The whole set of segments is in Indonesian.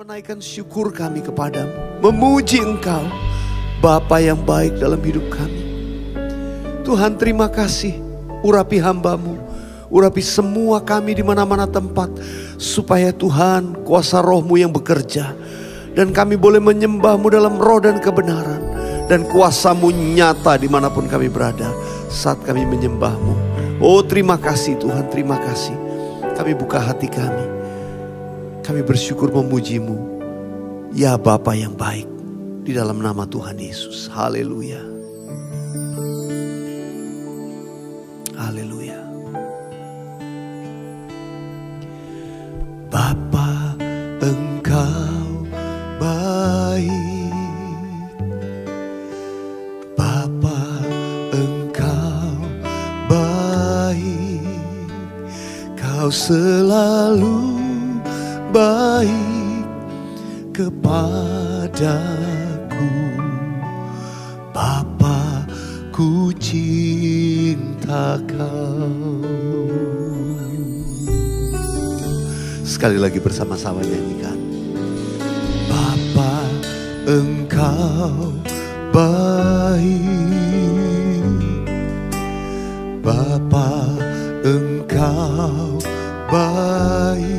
menaikkan syukur kami kepadamu, memuji Engkau, Bapa yang baik dalam hidup kami. Tuhan, terima kasih, urapi hamba-Mu, urapi semua kami di mana-mana tempat, supaya Tuhan kuasa Roh-Mu yang bekerja, dan kami boleh menyembah-Mu dalam roh dan kebenaran, dan kuasa-Mu nyata dimanapun kami berada saat kami menyembah-Mu. Oh, terima kasih Tuhan, terima kasih. Kami buka hati kami. Kami bersyukur memuji-Mu, ya Bapa yang baik, di dalam nama Tuhan Yesus. Haleluya. Haleluya. Bapa, Engkau baik. Bapa, Engkau baik. Kau selalu baik kepadaku. Bapa, ku cinta Kau. Sekali lagi bersama-sama nyanyikan. Bapa, Engkau baik. Bapa, Engkau baik.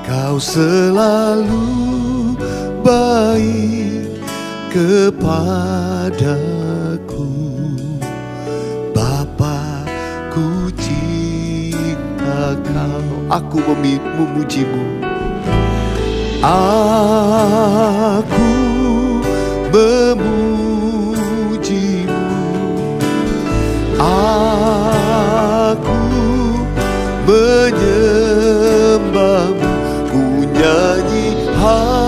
Kau selalu baik kepadaku. Bapa, ku cinta Kau. Aku memuji-Mu. Aku memuji-Mu. Aku menyembah-Mu. Nyanyi haleluya.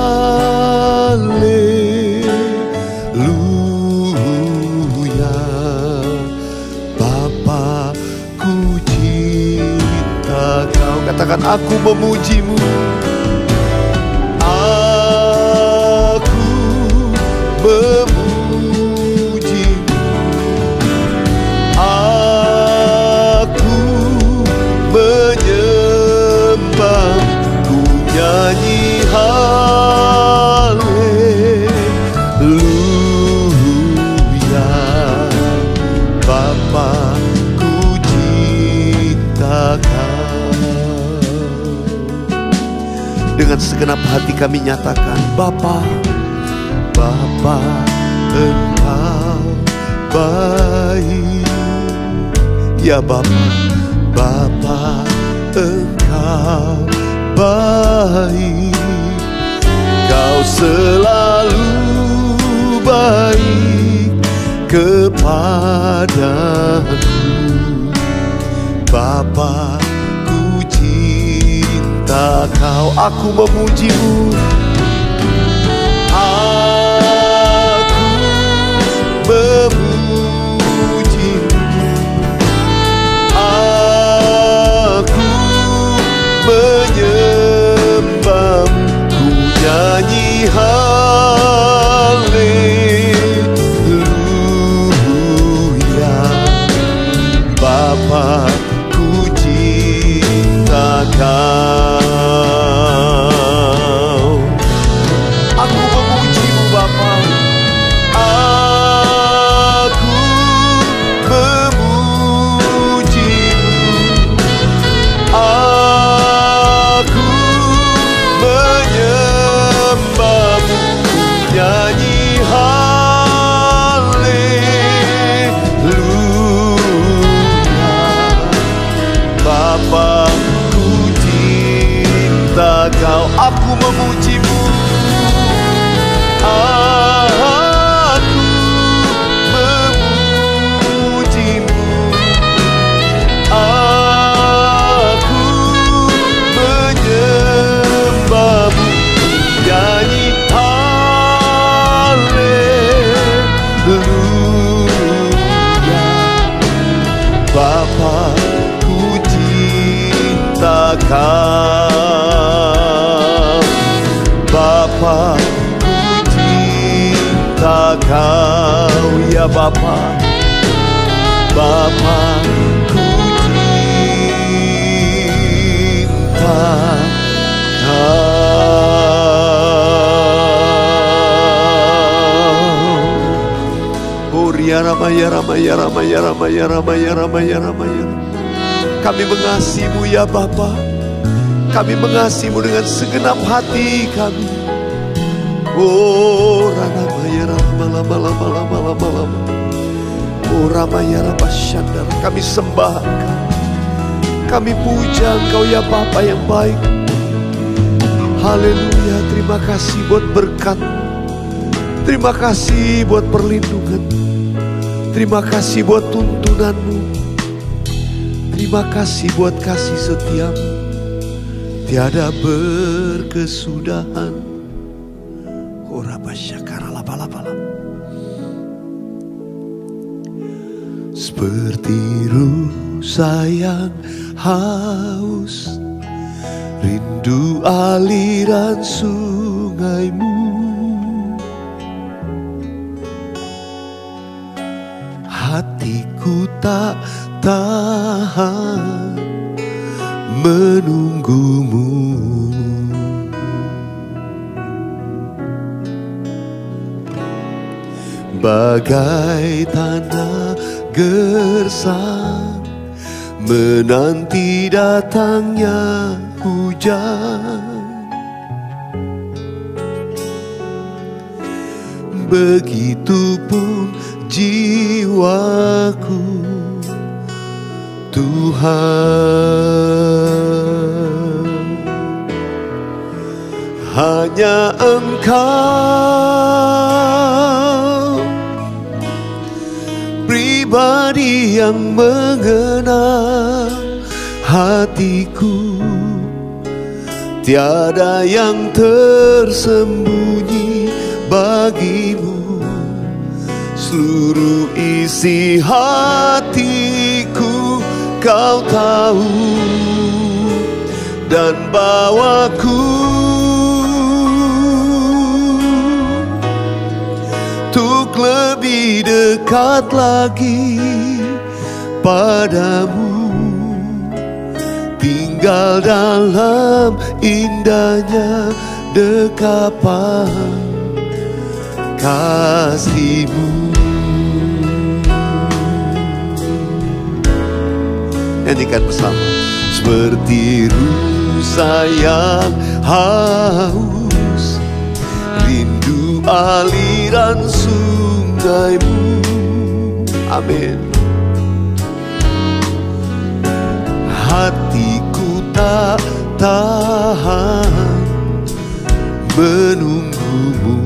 Bapa, ku cinta Kau. Katakan, aku memuji-Mu. Aku memuji-Mu. Aku menyembah-Mu. Nyanyi haleluya. Bapa, ku cinta Kau. Dengan segenap hati kami nyatakan, Bapa, Bapa, Engkau baik. Ya Bapa, Bapa, Engkau baik. Kau selalu baik kepadaku. Bapa, ku cinta Kau. Aku memuji-Mu. Aku memuji-Mu. Aku menyembah-Mu. Ku nyanyi haleluya. Bapa, ku cinta Kau. Aku memuji-Mu Bapa. Aku memuji-Mu. Aku menyembah-Mu. Nyanyi haleluya. Bapa, ku cinta Kau. Aku memuji-Mu. Aku memuji-Mu. Aku menyembah-Mu. Nyanyi haleluya. Bapa, ku cinta Kau. Bapa, ku cinta Kau. Ya Bapa, Bapa, ku cinta Kau. Kami mengasihi-Mu ya Bapa. Kami mengasihi-Mu dengan segenap hati kami. Oh Ranamaya Rama. Oh Ramaya Rama Shandar. Kami sembah Engkau. Kami puja Engkau ya Bapa yang baik. Haleluya. Terima kasih buat berkat. Terima kasih buat perlindungan. Terima kasih buat tuntunan-Mu. Terima kasih buat kasih setia-Mu. Tiada berkesudahan. Seperti rusa yang haus, rindu aliran sungai-Mu. Hatiku tak tahan menunggu-Mu. Bagai tanah gersang menanti datangnya hujan, begitupun jiwaku Tuhan. Hanya Engkau pribadi yang mengenal hatiku. Tiada yang tersembunyi bagimu. Seluruh isi hatiku Kau tahu, dan bawaku untuk lebih dekat lagi padamu, tinggal dalam indahnya dekapan kasih-Mu. Nyanyikan bersama. Seperti rusa yang haus, rindu aliran sungai-Mu. Amin. Hatiku tak tahan menunggu-Mu.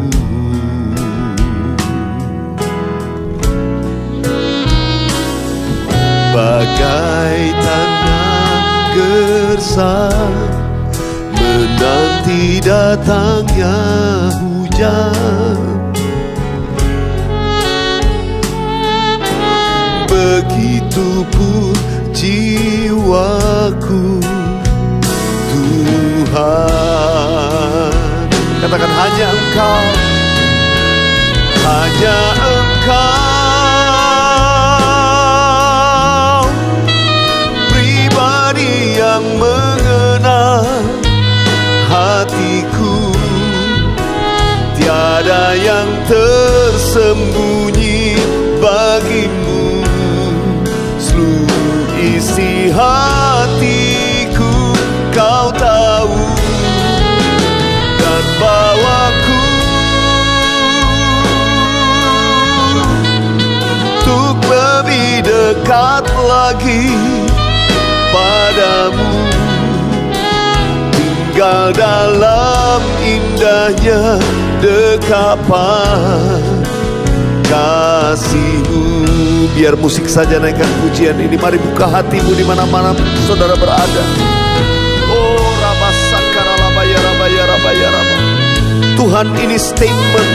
Bagai tanah gersang menanti datangnya hujan, begitupun jiwaku Tuhan. Katakan hanya Engkau, hanya Engkau pribadi yang mengenal hatiku. Tiada yang tersembunyi bagimu. Seluruh isi hatiku Kau tahu, dan bawaku untuk lebih dekat lagi padamu, tinggal dalam indahnya dekapan kasih-Mu. Biar musik saja naikkan pujian ini. Mari buka hatimu di mana-mana saudara berada. Oh Rabasakara Rabaya Rabaya Rabaya Rabaya. Tuhan, ini statement,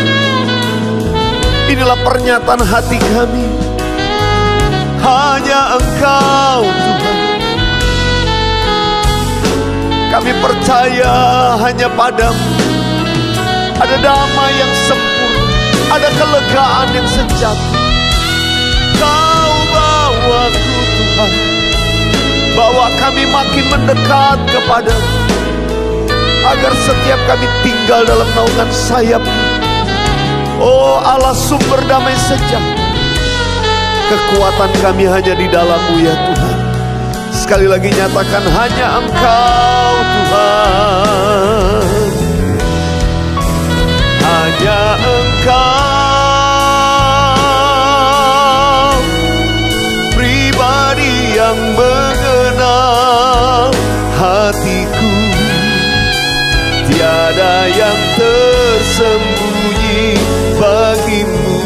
inilah pernyataan hati kami. Hanya Engkau Tuhan. Kami percaya hanya Padamu ada damai yang sempurna, ada kelegaan yang sejati. Kau bawaku Tuhan, bawa kami makin mendekat kepadamu, agar setiap kami tinggal dalam naungan sayap-Mu. Oh Allah, sumber damai sejahtera, Kekuatan kami hanya di dalam-Mu ya Tuhan. Sekali lagi nyatakan hanya Engkau Tuhan. Hanya Engkau pribadi yang mengenal hatiku. Tiada yang tersembunyi bagimu.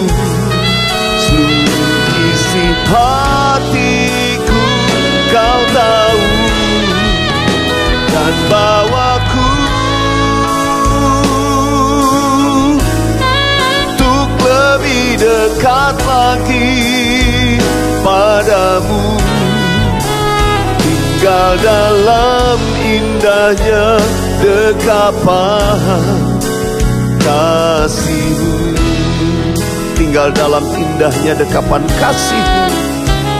Seluruh isi hatiku Kau tahu, dan bawaku untuk lebih dekat lagi padamu. Tinggal dalam indahnya dekapan kasih-Mu. Tinggal dalam indahnya dekapan kasih-Mu.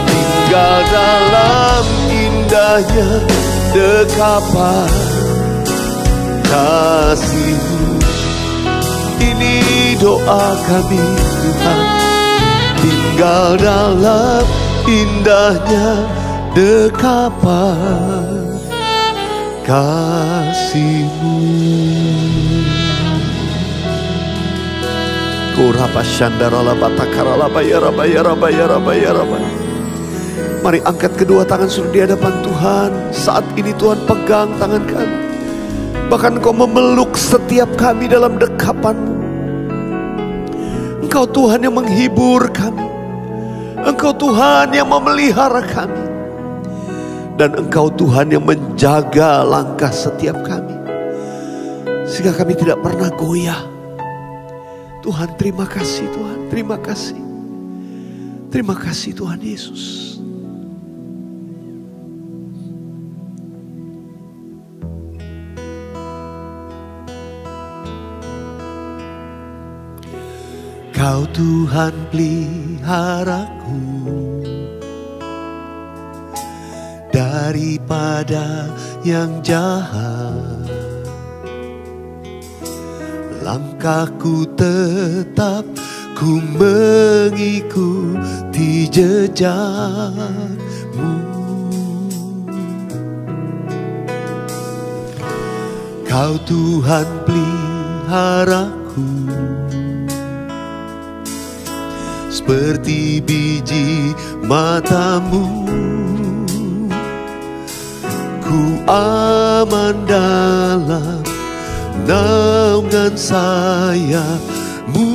Tinggal dalam indahnya dekapan kasih-Mu. Ini doa kami Tuhan. Tinggal dalam indahnya dekapan kasih-Mu. Kurapa syandarala batakarala bayara bayara bayara bayara bayara. Mari angkat kedua tangan sudah di hadapan Tuhan. Saat ini Tuhan pegang tangan kami. Bahkan Engkau memeluk setiap kami dalam dekapan-Mu. Engkau Tuhan yang menghibur kami. Engkau Tuhan yang memelihara kami. Dan Engkau Tuhan yang menjaga langkah setiap kami. Sehingga kami tidak pernah goyah. Tuhan terima kasih Tuhan. Terima kasih. Terima kasih Tuhan Yesus. Kau Tuhan peliharaku daripada yang jahat. Langkahku tetap ku mengikuti jejak-Mu. Kau Tuhan peliharaku seperti biji mata-Mu. Ku aman dalam naungan sayap-Mu.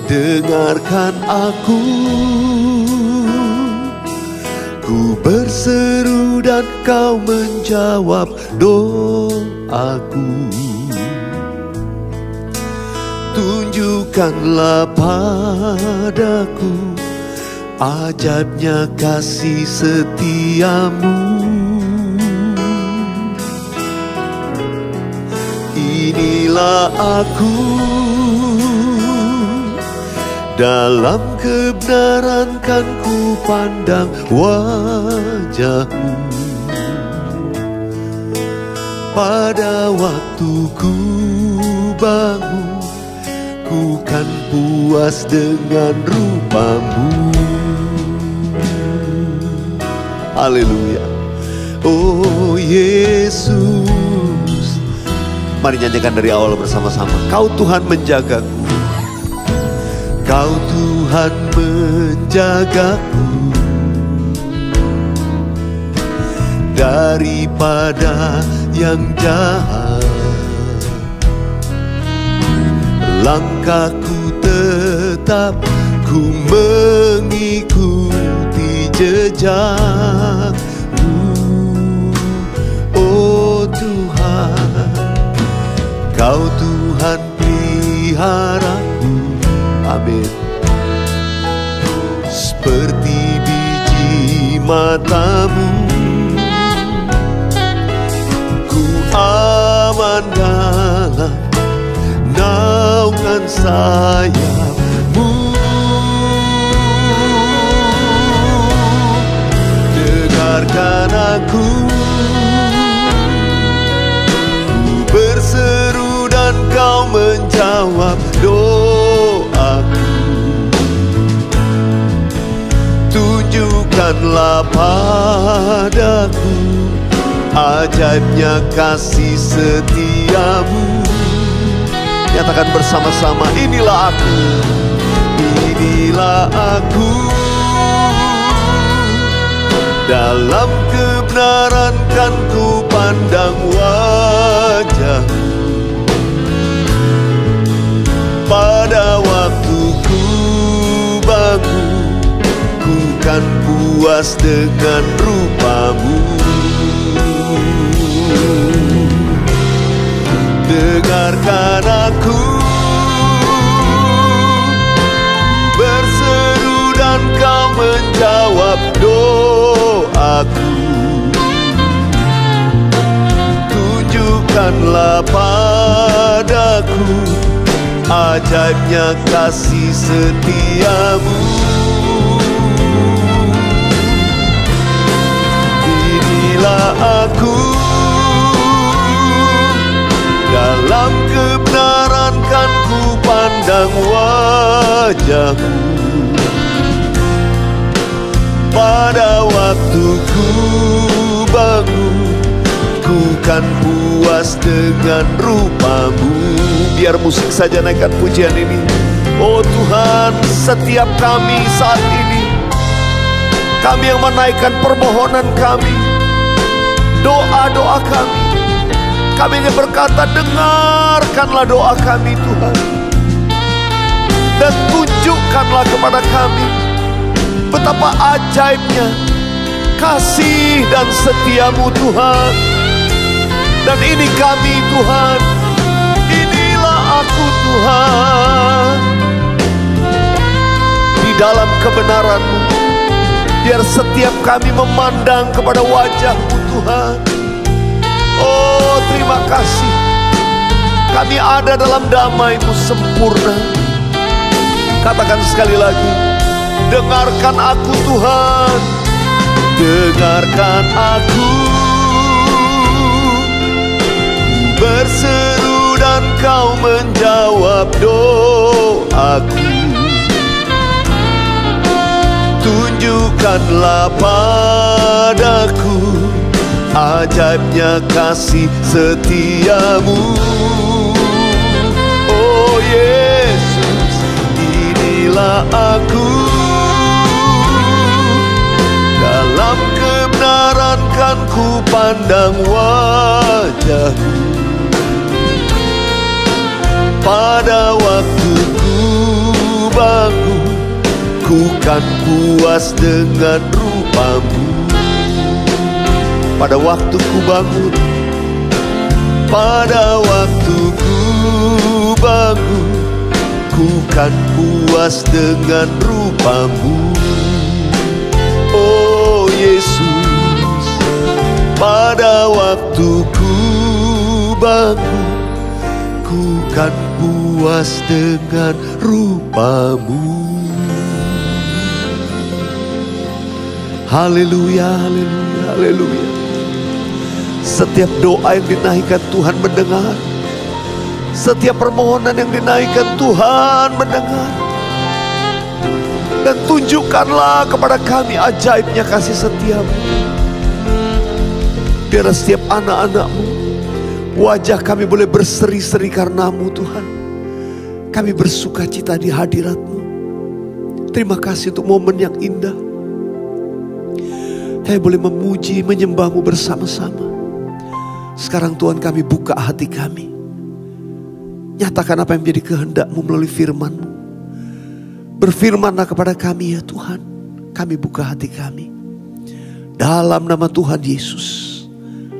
Dengarkan aku, ku berseru dan Kau menjawab doaku. Tunjukkanlah padaku ajaibnya kasih setia-Mu. Inilah aku, dalam kebenaran kan ku pandang wajah-Mu. Pada waktu ku bangun, ku kan puas dengan rupa-Mu. Haleluya. Oh Yesus. Mari nyanyikan dari awal bersama-sama. Kau Tuhan menjagaku. Kau Tuhan menjagaku daripada yang jahat. Langkahku tetap ku mengikuti jejak-Mu. Oh Tuhan, Kau Tuhan peliharaku. Amin. Seperti biji mata-Mu, ku aman dalam naungan sayap-Mu. Dengarkan aku, ku berseru dan Kau menjawab doaku. Tunjukkanlah padaku ajaibnya kasih setiamu. Nyatakan bersama-sama, inilah aku, inilah aku. Dalam kebenaran kan ku pandang wajahmu. Pada waktu ku bangun, ku kan puas dengan rupamu. Dengarkan aku berseru dan kau menjawab doaku. Tunjukkanlah padaku ajaibnya kasih setiamu. Inilah aku, dalam kebenaran kan ku pandang wajahmu. Pada waktu ku bangun, ku kan puas dengan rupamu. Biar musik saja naikkan pujian ini. Oh Tuhan, setiap kami saat ini, kami yang menaikkan permohonan kami, doa-doa kami. Kami ingin berkata, dengarkanlah doa kami Tuhan. Dan tunjukkanlah kepada kami betapa ajaibnya kasih dan setiamu Tuhan. Dan ini kami Tuhan, inilah aku Tuhan. Di dalam kebenaran-Mu, biar setiap kami memandang kepada wajah-Mu Tuhan. Oh terima kasih, kami ada dalam damai-Mu sempurna. Katakan sekali lagi, dengarkan aku Tuhan, dengarkan aku. Berseru dan kau menjawab doaku. Tunjukkanlah padaku ajaibnya kasih setiamu. Oh Yesus, inilah aku. Dalam kebenaran kan ku pandang wajahmu. Pada waktu ku bangun, ku kan puas dengan rupamu. Pada waktu ku bangun, pada waktu ku bangun, ku kan puas dengan rupamu. Oh Yesus, pada waktu ku bangun, ku kan puas dengan rupamu. Haleluya, haleluya, haleluya. Setiap doa yang dinaikkan Tuhan mendengar. Setiap permohonan yang dinaikkan Tuhan mendengar. Dan tunjukkanlah kepada kami ajaibnya kasih setiamu. Biar setiap anak-anak-Mu, wajah kami boleh berseri-seri karena-Mu Tuhan. Kami bersuka cita di hadirat-Mu. Terima kasih untuk momen yang indah. Kami boleh memuji, menyembah-Mu bersama-sama. Sekarang Tuhan, kami buka hati kami. Nyatakan apa yang menjadi kehendak-Mu melalui firman-Mu. Berfirmanlah kepada kami ya Tuhan. Kami buka hati kami. Dalam nama Tuhan Yesus.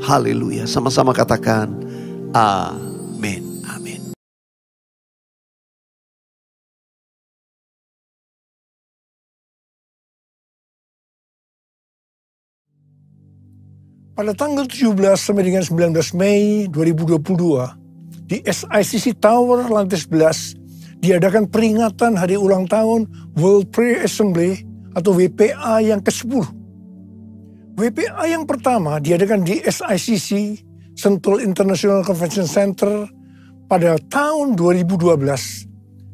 Haleluya. Sama-sama katakan amin. Amin. Pada tanggal 17 sampai dengan 19 Mei 2022 di SICC Tower lantai 11 diadakan peringatan hari ulang tahun World Prayer Assembly atau WPA yang ke-10. WPA yang pertama diadakan di SICC Sentul International Convention Center pada tahun 2012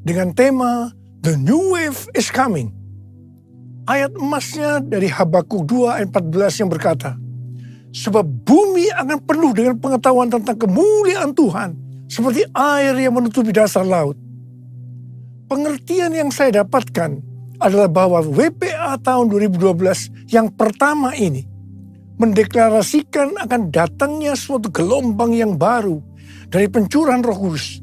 dengan tema The New Wave is Coming. Ayat emasnya dari Habakuk 2 ayat 14 yang berkata, sebab bumi akan penuh dengan pengetahuan tentang kemuliaan Tuhan, seperti air yang menutupi dasar laut. Pengertian yang saya dapatkan adalah bahwa WPA tahun 2012 yang pertama ini mendeklarasikan akan datangnya suatu gelombang yang baru dari pencurahan Roh Kudus.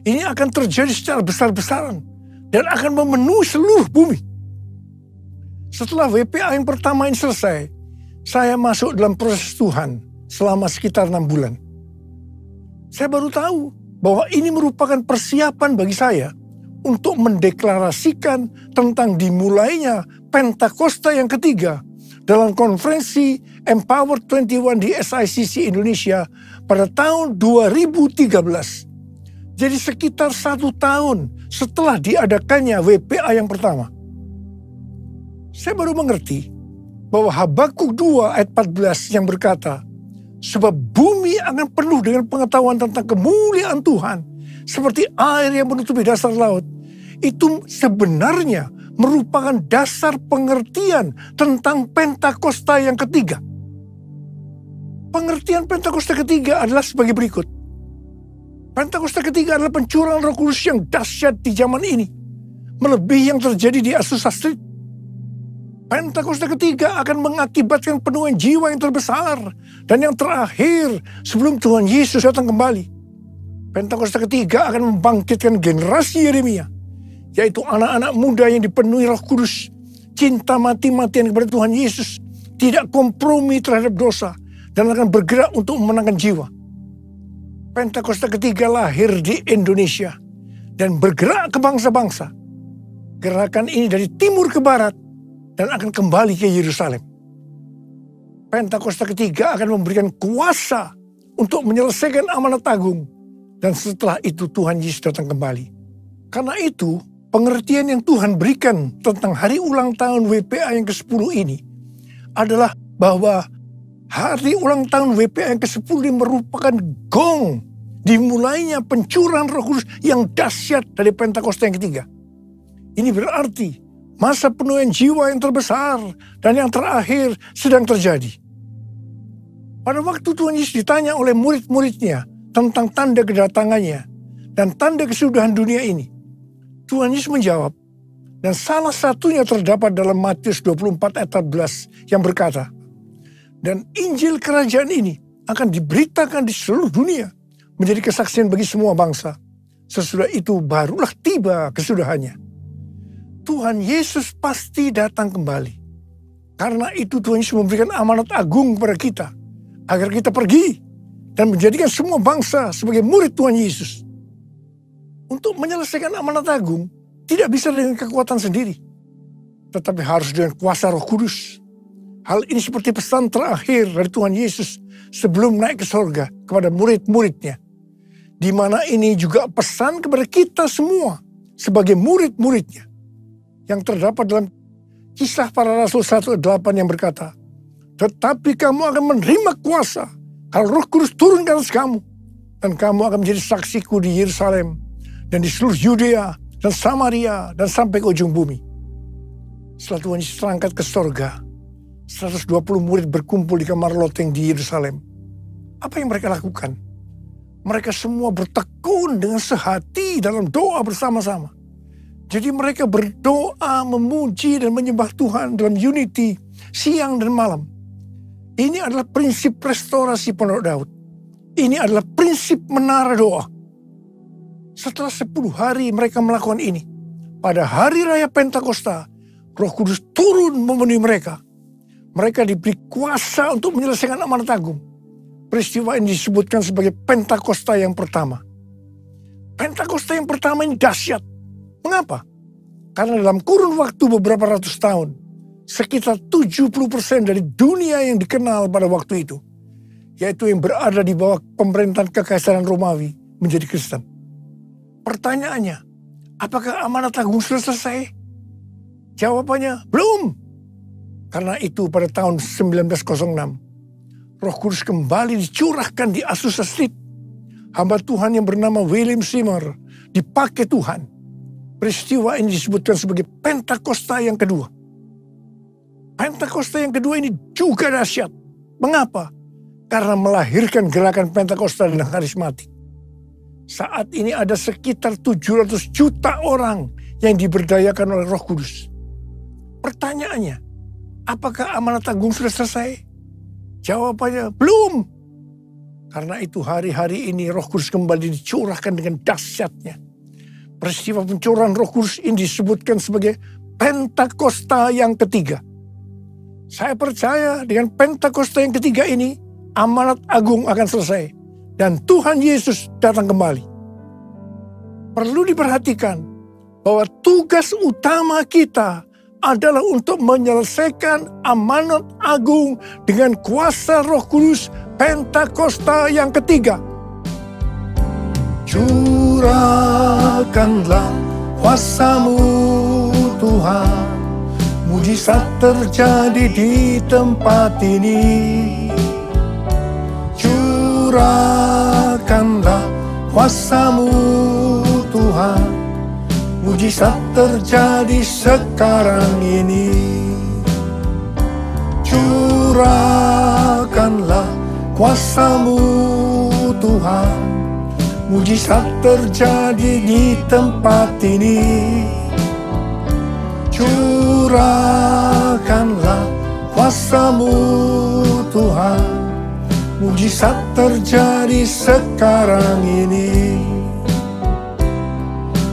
Ini akan terjadi secara besar-besaran dan akan memenuhi seluruh bumi. Setelah WPA yang pertama ini selesai, saya masuk dalam proses Tuhan selama sekitar 6 bulan. Saya baru tahu bahwa ini merupakan persiapan bagi saya untuk mendeklarasikan tentang dimulainya Pentakosta yang ketiga dalam konferensi Empower 21 di SICC Indonesia pada tahun 2013. Jadi sekitar 1 tahun setelah diadakannya WPA yang pertama. Saya baru mengerti bahwa Habakuk 2 ayat 14 yang berkata, sebab bumi akan penuh dengan pengetahuan tentang kemuliaan Tuhan, seperti air yang menutupi dasar laut. Itu sebenarnya merupakan dasar pengertian tentang Pentakosta yang ketiga. Pengertian Pentakosta ketiga adalah sebagai berikut. Pentakosta ketiga adalah pencurahan Roh Kudus yang dahsyat di zaman ini, melebihi yang terjadi di Azusa Street. Pentakosta ketiga akan mengakibatkan penuaian jiwa yang terbesar dan yang terakhir sebelum Tuhan Yesus datang kembali. Pentakosta ketiga akan membangkitkan generasi Yeremia, yaitu anak-anak muda yang dipenuhi Roh Kudus, cinta mati-matian kepada Tuhan Yesus, tidak kompromi terhadap dosa, dan akan bergerak untuk memenangkan jiwa. Pentakosta ketiga lahir di Indonesia dan bergerak ke bangsa-bangsa. Gerakan ini dari timur ke barat dan akan kembali ke Yerusalem. Pentakosta ketiga akan memberikan kuasa untuk menyelesaikan amanat agung, dan setelah itu Tuhan Yesus datang kembali. Karena itu, pengertian yang Tuhan berikan tentang hari ulang tahun WPA yang ke-10 ini adalah bahwa hari ulang tahun WPA yang ke-10 ini merupakan gong dimulainya pencurahan Roh Kudus yang dahsyat dari Pentakosta yang ketiga. Ini berarti masa penuaian jiwa yang terbesar dan yang terakhir sedang terjadi. Pada waktu Tuhan Yesus ditanya oleh murid-muridnya tentang tanda kedatangannya dan tanda kesudahan dunia ini, Tuhan Yesus menjawab, dan salah satunya terdapat dalam Matius 24 ayat 14 yang berkata, dan Injil kerajaan ini akan diberitakan di seluruh dunia menjadi kesaksian bagi semua bangsa. Sesudah itu barulah tiba kesudahannya. Tuhan Yesus pasti datang kembali. Karena itu Tuhan Yesus memberikan amanat agung kepada kita, agar kita pergi dan menjadikan semua bangsa sebagai murid Tuhan Yesus. Untuk menyelesaikan amanat agung, tidak bisa dengan kekuatan sendiri, tetapi harus dengan kuasa Roh Kudus. Hal ini seperti pesan terakhir dari Tuhan Yesus sebelum naik ke sorga kepada murid-muridnya. Di mana ini juga pesan kepada kita semua sebagai murid-muridnya. Yang terdapat dalam Kisah Para Rasul 1:8 yang berkata, tetapi kamu akan menerima kuasa kalau Roh Kudus turun ke atas kamu, dan kamu akan menjadi saksiku di Yerusalem dan di seluruh Yudea dan Samaria dan sampai ke ujung bumi. Setelah Tuhan Yesus terangkat ke sorga, 120 murid berkumpul di kamar loteng di Yerusalem. Apa yang mereka lakukan? Mereka semua bertekun dengan sehati dalam doa bersama-sama. Jadi mereka berdoa, memuji dan menyembah Tuhan dalam unity siang dan malam. Ini adalah prinsip restorasi Pondok Daud. Ini adalah prinsip menara doa. Setelah 10 hari mereka melakukan ini, pada hari raya Pentakosta, Roh Kudus turun memenuhi mereka. Mereka diberi kuasa untuk menyelesaikan amanat agung. Peristiwa ini disebutkan sebagai Pentakosta yang pertama. Pentakosta yang pertama ini dahsyat. Mengapa? Karena dalam kurun waktu beberapa ratus tahun, sekitar 70% dari dunia yang dikenal pada waktu itu, yaitu yang berada di bawah pemerintahan Kekaisaran Romawi, menjadi Kristen. Pertanyaannya, apakah amanat agung sudah selesai? Jawabannya, belum. Karena itu pada tahun 1906, Roh Kudus kembali dicurahkan di Azusa Street. Hamba Tuhan yang bernama William Seymour dipakai Tuhan. Peristiwa ini disebutkan sebagai Pentakosta yang kedua. Pentakosta yang kedua ini juga dahsyat. Mengapa? Karena melahirkan gerakan Pentakosta dan karismatik. Saat ini ada sekitar 700 juta orang yang diberdayakan oleh Roh Kudus. Pertanyaannya, apakah amanat agung sudah selesai? Jawabannya, belum. Karena itu hari-hari ini Roh Kudus kembali dicurahkan dengan dahsyatnya. Peristiwa pencurahan Roh Kudus ini disebutkan sebagai Pentakosta yang ketiga. Saya percaya dengan Pentakosta yang ketiga ini, amanat agung akan selesai. Dan Tuhan Yesus datang kembali. Perlu diperhatikan bahwa tugas utama kita adalah untuk menyelesaikan amanat agung dengan kuasa Roh Kudus Pentakosta yang ketiga. Curahkanlah kuasa-Mu Tuhan, mujizat terjadi di tempat ini. Curahkanlah kuasa-Mu Tuhan, mujizat terjadi sekarang ini. Curahkanlah kuasa-Mu Tuhan, mujizat terjadi di tempat ini. Curahkanlah kuasa-Mu Tuhan, mujizat terjadi sekarang ini.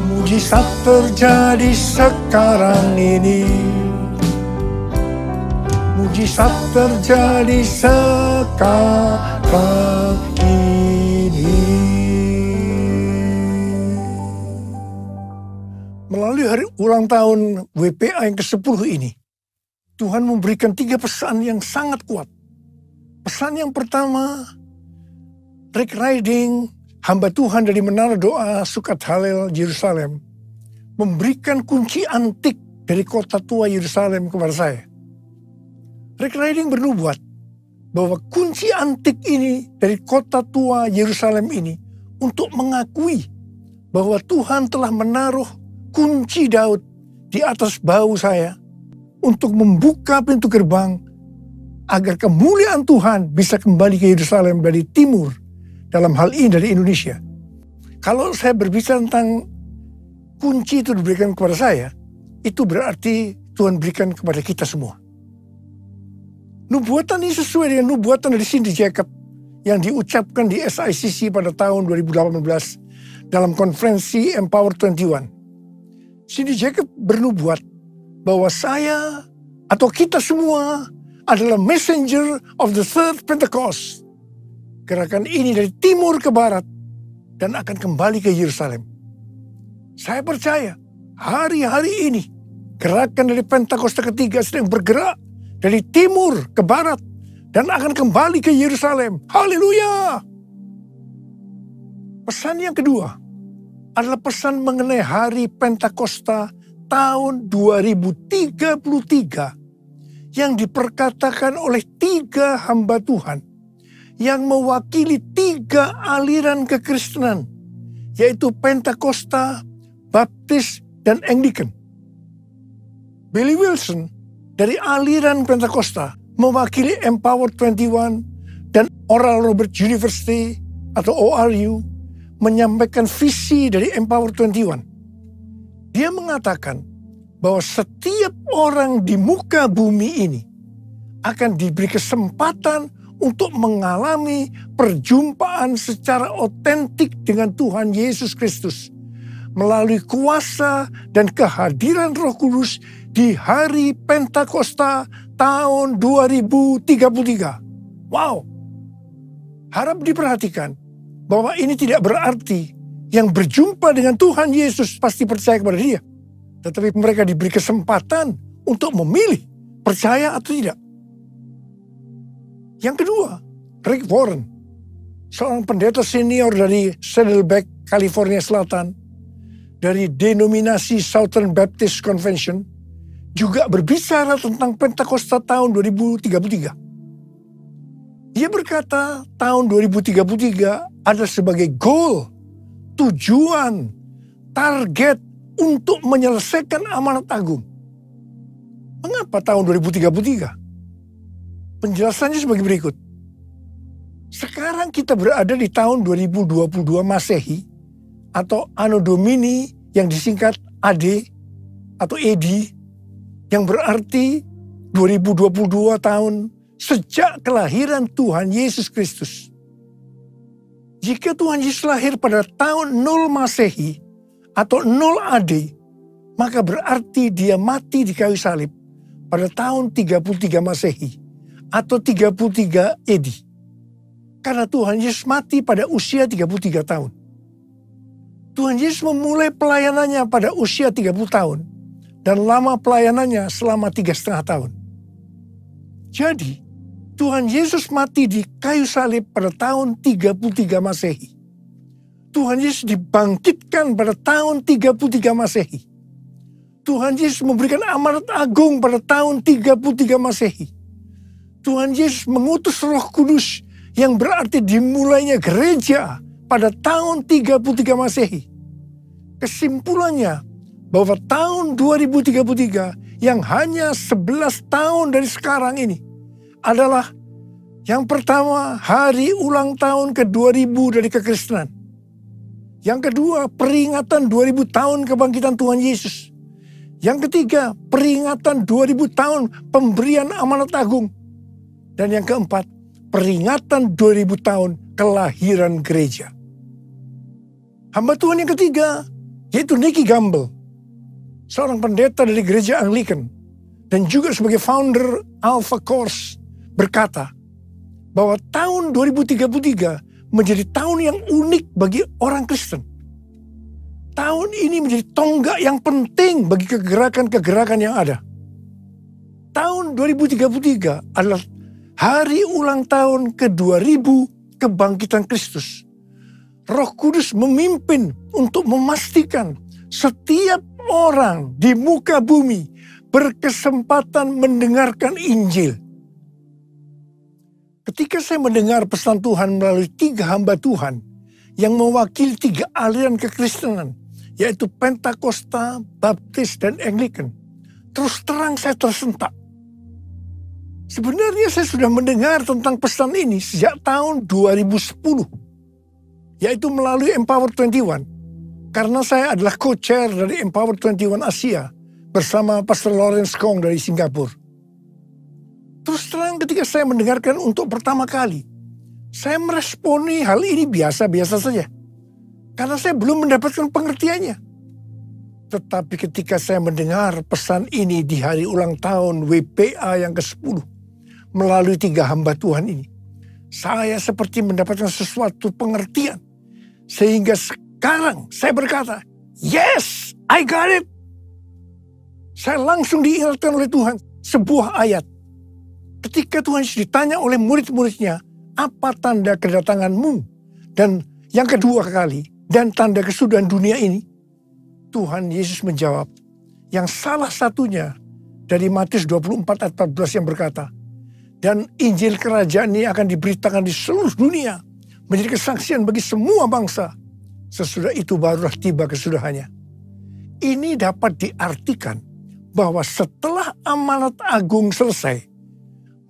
Mujizat terjadi sekarang ini. Mujizat terjadi sekarang ini. Melalui hari ulang tahun WPA yang ke-10 ini, Tuhan memberikan 3 pesan yang sangat kuat. Pesan yang pertama, Rick Riding, hamba Tuhan dari Menara Doa Sukat Halel Yerusalem, memberikan kunci antik dari kota tua Yerusalem kepada saya. Rick Riding bernubuat bahwa kunci antik ini dari kota tua Yerusalem ini untuk mengakui bahwa Tuhan telah menaruh kunci Daud di atas bahu saya untuk membuka pintu gerbang agar kemuliaan Tuhan bisa kembali ke Yerusalem dari timur, dalam hal ini dari Indonesia. Kalau saya berbicara tentang kunci itu diberikan kepada saya, itu berarti Tuhan berikan kepada kita semua. Nubuatan ini sesuai dengan nubuatan dari Cindy Jacob yang diucapkan di SICC pada tahun 2018 dalam konferensi Empower 21. Cindy Jacob bernubuat bahwa saya atau kita semua adalah messenger of the third Pentecost. Gerakan ini dari timur ke barat dan akan kembali ke Yerusalem. Saya percaya hari-hari ini gerakan dari Pentakosta ketiga sedang bergerak dari timur ke barat dan akan kembali ke Yerusalem. Haleluya! Pesan yang kedua adalah pesan mengenai hari Pentakosta tahun 2033 yang diperkatakan oleh 3 hamba Tuhan yang mewakili 3 aliran kekristenan, yaitu Pentakosta, Baptis, dan Anglican. Billy Wilson dari aliran Pentakosta mewakili Empower 21 dan Oral Roberts University atau ORU menyampaikan visi dari Empower 21. Dia mengatakan bahwa setiap orang di muka bumi ini akan diberi kesempatan untuk mengalami perjumpaan secara otentik dengan Tuhan Yesus Kristus melalui kuasa dan kehadiran Roh Kudus di hari Pentakosta tahun 2033. Wow! Harap diperhatikan bahwa ini tidak berarti yang berjumpa dengan Tuhan Yesus pasti percaya kepada Dia. Tetapi mereka diberi kesempatan untuk memilih percaya atau tidak. Yang kedua, Rick Warren, seorang pendeta senior dari Saddleback, California Selatan, dari denominasi Southern Baptist Convention, juga berbicara tentang Pentakosta tahun 2033. Dia berkata tahun 2033 adalah sebagai goal, tujuan, target untuk menyelesaikan amanat agung. Mengapa tahun 2033? Penjelasannya sebagai berikut. Sekarang kita berada di tahun 2022 Masehi atau Anno Domini yang disingkat AD atau AD, yang berarti 2022 tahun sejak kelahiran Tuhan Yesus Kristus. Jika Tuhan Yesus lahir pada tahun 0 Masehi atau 0 AD, maka berarti dia mati di kayu salib pada tahun 33 Masehi atau 33 AD. Karena Tuhan Yesus mati pada usia 33 tahun. Tuhan Yesus memulai pelayanannya pada usia 30 tahun dan lama pelayanannya selama 3,5 tahun. Jadi, Tuhan Yesus mati di kayu salib pada tahun 33 Masehi. Tuhan Yesus dibangkitkan pada tahun 33 Masehi. Tuhan Yesus memberikan amanat agung pada tahun 33 Masehi. Tuhan Yesus mengutus Roh Kudus yang berarti dimulainya gereja pada tahun 33 Masehi. Kesimpulannya bahwa tahun 2033 yang hanya 11 tahun dari sekarang ini adalah yang pertama hari ulang tahun ke-2000 dari kekristenan. Yang kedua peringatan 2000 tahun kebangkitan Tuhan Yesus. Yang ketiga peringatan 2000 tahun pemberian amanat agung. Dan yang keempat peringatan 2000 tahun kelahiran gereja. Hamba Tuhan yang ketiga yaitu Nicky Gamble, seorang pendeta dari gereja Anglican dan juga sebagai founder Alpha Course, berkata bahwa tahun 2033 menjadi tahun yang unik bagi orang Kristen. Tahun ini menjadi tonggak yang penting bagi kegerakan-kegerakan yang ada. Tahun 2033 adalah hari ulang tahun ke-2000 kebangkitan Kristus. Roh Kudus memimpin untuk memastikan setiap orang di muka bumi berkesempatan mendengarkan Injil. Ketika saya mendengar pesan Tuhan melalui 3 hamba Tuhan yang mewakili 3 aliran kekristenan, yaitu Pentakosta, Baptis, dan Anglican, terus terang saya tersentak. Sebenarnya saya sudah mendengar tentang pesan ini sejak tahun 2010. Yaitu melalui Empower 21. Karena saya adalah co-chair dari Empower 21 Asia bersama Pastor Lawrence Kong dari Singapura. Terus terang ketika saya mendengarkan untuk pertama kali, saya meresponi hal ini biasa-biasa saja. Karena saya belum mendapatkan pengertiannya. Tetapi ketika saya mendengar pesan ini di hari ulang tahun WPA yang ke-10 melalui 3 hamba Tuhan ini, saya seperti mendapatkan sesuatu pengertian. Sehingga sekarang saya berkata, yes, I got it. Saya langsung diingatkan oleh Tuhan sebuah ayat. Ketika Tuhan Yesus ditanya oleh murid-muridnya, apa tanda kedatanganmu? Dan yang kedua kali, dan tanda kesudahan dunia ini, Tuhan Yesus menjawab, yang salah satunya dari Matius 24 ayat 14 yang berkata, dan Injil kerajaan ini akan diberitakan di seluruh dunia, menjadi kesaksian bagi semua bangsa. Sesudah itu barulah tiba kesudahannya. Ini dapat diartikan bahwa setelah amanat agung selesai,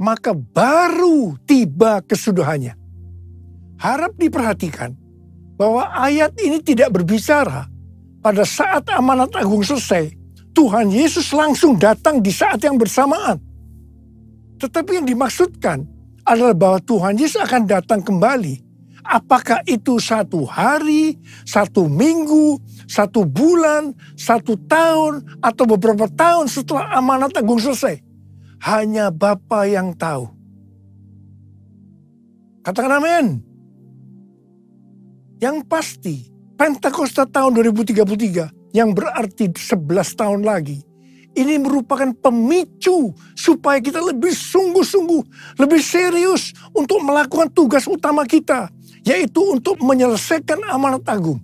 maka baru tiba kesudahannya. Harap diperhatikan bahwa ayat ini tidak berbicara pada saat amanat agung selesai, Tuhan Yesus langsung datang di saat yang bersamaan. Tetapi yang dimaksudkan adalah bahwa Tuhan Yesus akan datang kembali. Apakah itu 1 hari, 1 minggu, 1 bulan, 1 tahun, atau beberapa tahun setelah amanat agung selesai? Hanya Bapa yang tahu. Katakan amin. Yang pasti, Pentakosta tahun 2033 yang berarti 11 tahun lagi, ini merupakan pemicu supaya kita lebih sungguh-sungguh, lebih serius untuk melakukan tugas utama kita, yaitu untuk menyelesaikan amanat agung.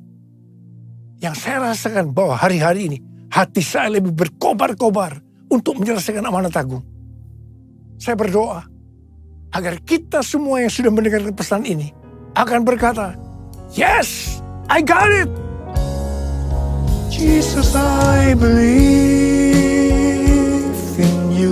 Yang saya rasakan bahwa hari-hari ini hati saya lebih berkobar-kobar untuk menyelesaikan amanat agung. Saya berdoa agar kita semua yang sudah mendengarkan pesan ini akan berkata, yes, I got it. Jesus, I believe in you.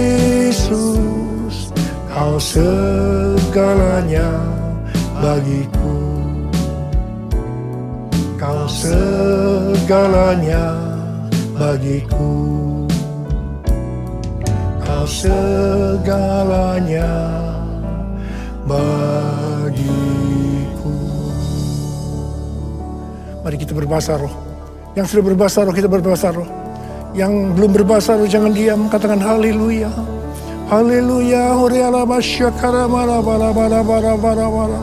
Yesus, Kau segalanya bagiku. Kau segalanya bagiku. Kau segalanya bagiku. Mari kita berbahasa roh. Yang sudah berbahasa roh, kita berbahasa roh. Yang belum berbahasa roh, jangan diam, katakan haleluya. Haleluya. Horiala basyakara bara bara bara bara bara bara.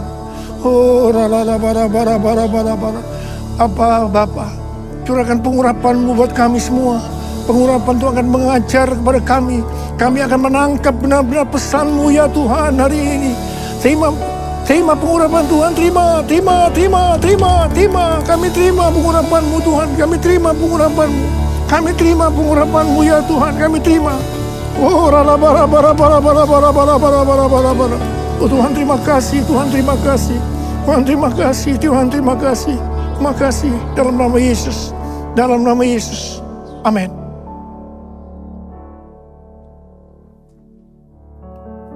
Oh rala bara bara bara bara bara. Apa Bapa, curahkan pengurapan-Mu buat kami semua. Pengurapan itu akan mengajar kepada kami. Kami akan menangkap benar-benar pesan-Mu ya Tuhan hari ini. Terima pengurapan Tuhan, terima. Kami terima pengurapan-Mu Tuhan, kami terima pengurapan-Mu. Kami terima pengurapan-Mu ya Tuhan, kami terima. Oh rala bara bara bara bara bara bara bara bara bara bara. Oh Tuhan terima kasih, Tuhan terima kasih. Tuhan terima kasih, Tuhan terima kasih. Terima kasih dalam nama Yesus. Dalam nama Yesus. Amin.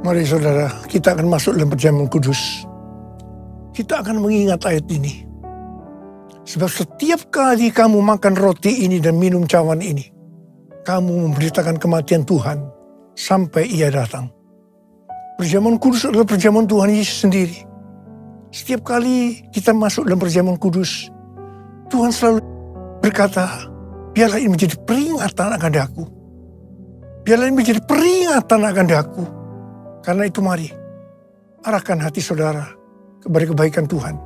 Mari saudara, kita akan masuk dalam perjamuan kudus. Kita akan mengingat ayat ini. Sebab setiap kali kamu makan roti ini dan minum cawan ini, kamu memberitakan kematian Tuhan sampai Ia datang. Perjamuan kudus adalah perjamuan Tuhan Yesus sendiri. Setiap kali kita masuk dalam perjamuan kudus, Tuhan selalu berkata, biarlah ini menjadi peringatan akan aku. Biarlah ini menjadi peringatan akan aku. Karena itu mari, arahkan hati saudara kepada kebaikan Tuhan.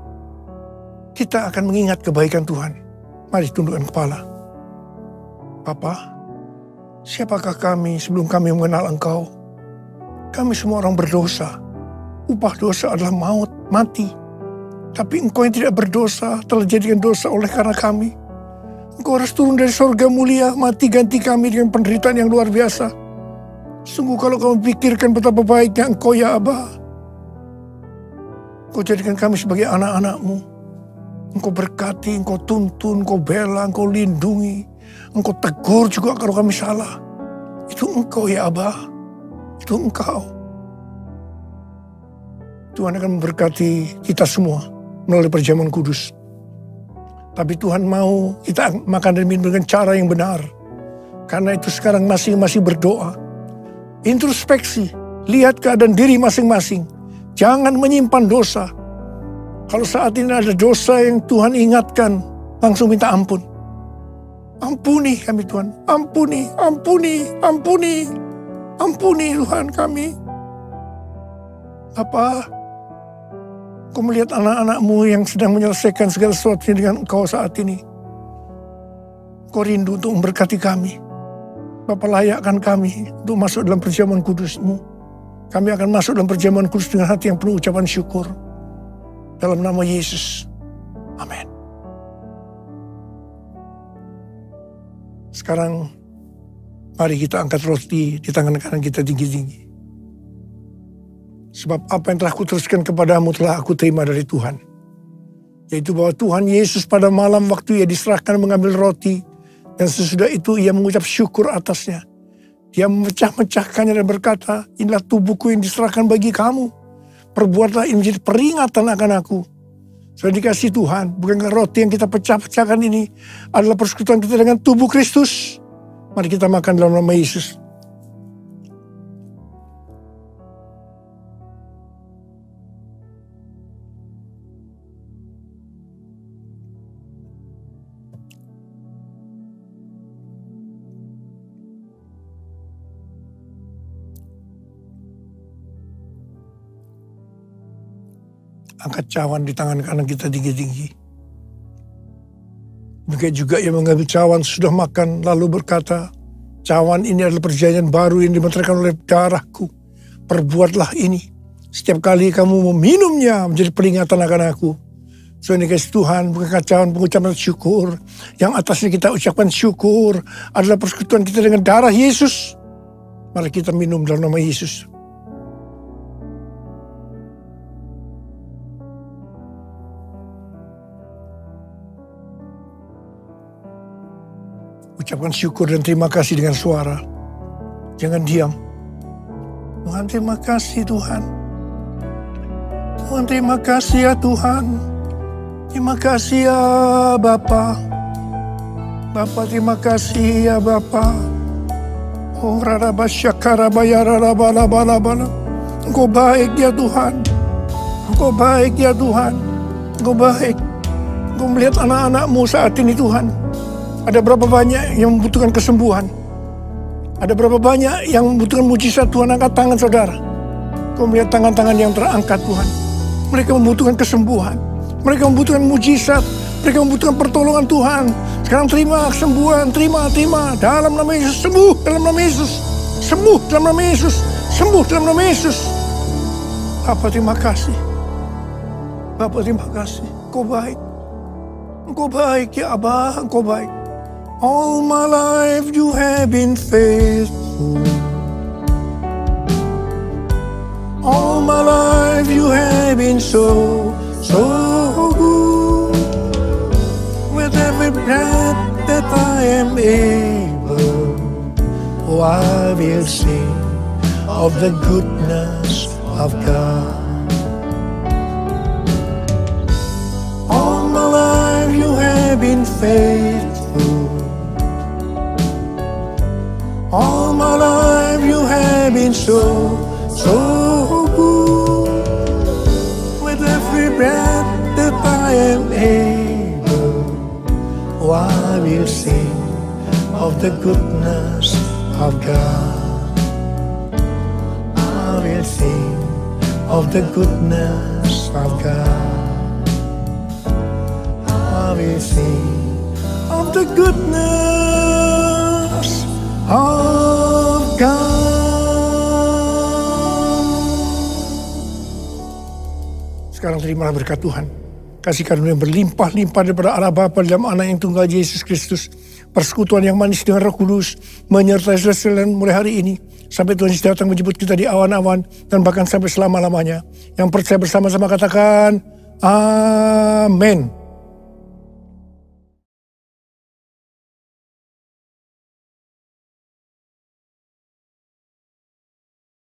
Kita akan mengingat kebaikan Tuhan. Mari tundukkan kepala. Bapa, siapakah kami sebelum kami mengenal Engkau? Kami semua orang berdosa. Upah dosa adalah maut, mati. Tapi Engkau yang tidak berdosa telah jadikan dosa oleh karena kami. Engkau harus turun dari sorga mulia, mati ganti kami dengan penderitaan yang luar biasa. Sungguh kalau kamu pikirkan betapa baiknya Engkau ya Aba. Engkau jadikan kami sebagai anak-anak-Mu. Engkau berkati, Engkau tuntun, Engkau bela, Engkau lindungi. Engkau tegur juga kalau kami salah. Itu Engkau ya Aba. Itu Engkau. Tuhan akan memberkati kita semua melalui perjamuan kudus. Tapi Tuhan mau kita makan dan minum dengan cara yang benar. Karena itu sekarang masing-masing berdoa. Introspeksi, lihat keadaan diri masing-masing. Jangan menyimpan dosa. Kalau saat ini ada dosa yang Tuhan ingatkan, langsung minta ampun. Ampuni kami Tuhan, ampuni Tuhan kami. Bapa, Kau melihat anak-anak-Mu yang sedang menyelesaikan segala sesuatu dengan Engkau saat ini. Kau rindu untuk memberkati kami. Bapa, layakkan kami untuk masuk dalam perjamuan kudus-Mu. Kami akan masuk dalam perjamuan kudus dengan hati yang penuh ucapan syukur. Dalam nama Yesus. Amin. Sekarang, mari kita angkat roti di tangan kanan kita tinggi-tinggi. Sebab apa yang telah kuteruskan kepadamu telah aku terima dari Tuhan. Yaitu bahwa Tuhan Yesus pada malam waktu Ia diserahkan mengambil roti. Dan sesudah itu Ia mengucap syukur atasnya. Dia memecah-mecahkannya dan berkata, inilah tubuhku yang diserahkan bagi kamu. Perbuatlah ini menjadi peringatan akan aku. Sudah dikasih Tuhan, bukankah roti yang kita pecah-pecahkan ini adalah persekutuan kita dengan tubuh Kristus? Mari kita makan dalam nama Yesus. Angkat cawan di tangan kanan kita tinggi-tinggi. Demikian juga Ia mengambil cawan sudah makan lalu berkata, cawan ini adalah perjanjian baru yang dimeteraikan oleh darahku. Perbuatlah ini. Setiap kali kamu meminumnya menjadi peringatan akan aku. So ini kasih Tuhan, bukan cawan pengucapan syukur. Yang atasnya kita ucapkan syukur adalah persekutuan kita dengan darah Yesus. Mari kita minum dalam nama Yesus. Ucapkan syukur dan terima kasih dengan suara. Jangan diam. Tuhan terima kasih Tuhan. Tuhan terima kasih ya Tuhan. Terima kasih ya Bapa. Bapa terima kasih ya Bapa. Oh rarabasyakarabayararabalabala. Engkau baik ya Tuhan. Engkau baik ya Tuhan. Engkau baik. Engkau melihat anak-anakmu saat ini Tuhan. Ada berapa banyak yang membutuhkan kesembuhan. Ada berapa banyak yang membutuhkan mujizat Tuhan. Angkat tangan saudara. Engkau melihat tangan-tangan yang terangkat Tuhan. Mereka membutuhkan kesembuhan. Mereka membutuhkan mujizat. Mereka membutuhkan pertolongan Tuhan. Sekarang terima kesembuhan. Terima. Dalam nama Yesus. Sembuh dalam nama Yesus. Sembuh dalam nama Yesus. Sembuh dalam nama Yesus. Bapa terima kasih. Bapa terima kasih. Engkau baik. Engkau baik ya Abah. Engkau baik. All my life you have been faithful. All my life you have been so good. With every breath that I am able, oh I will sing of the goodness of God. All my life you have been faithful. All my life you have been so good. With every breath that I am able, oh I will sing of the goodness of God. I will sing of the goodness of God. I will sing of the goodness of God. Sekarang terimalah berkat Tuhan. Kasih karunia yang berlimpah-limpah daripada Allah Bapa dalam Anak yang tunggal Yesus Kristus. Persekutuan yang manis dengan Roh Kudus menyertai saudara sekalian mulai hari ini. Sampai Tuhan Yesus datang menjemput kita di awan-awan dan bahkan sampai selama-lamanya. Yang percaya bersama-sama katakan amin.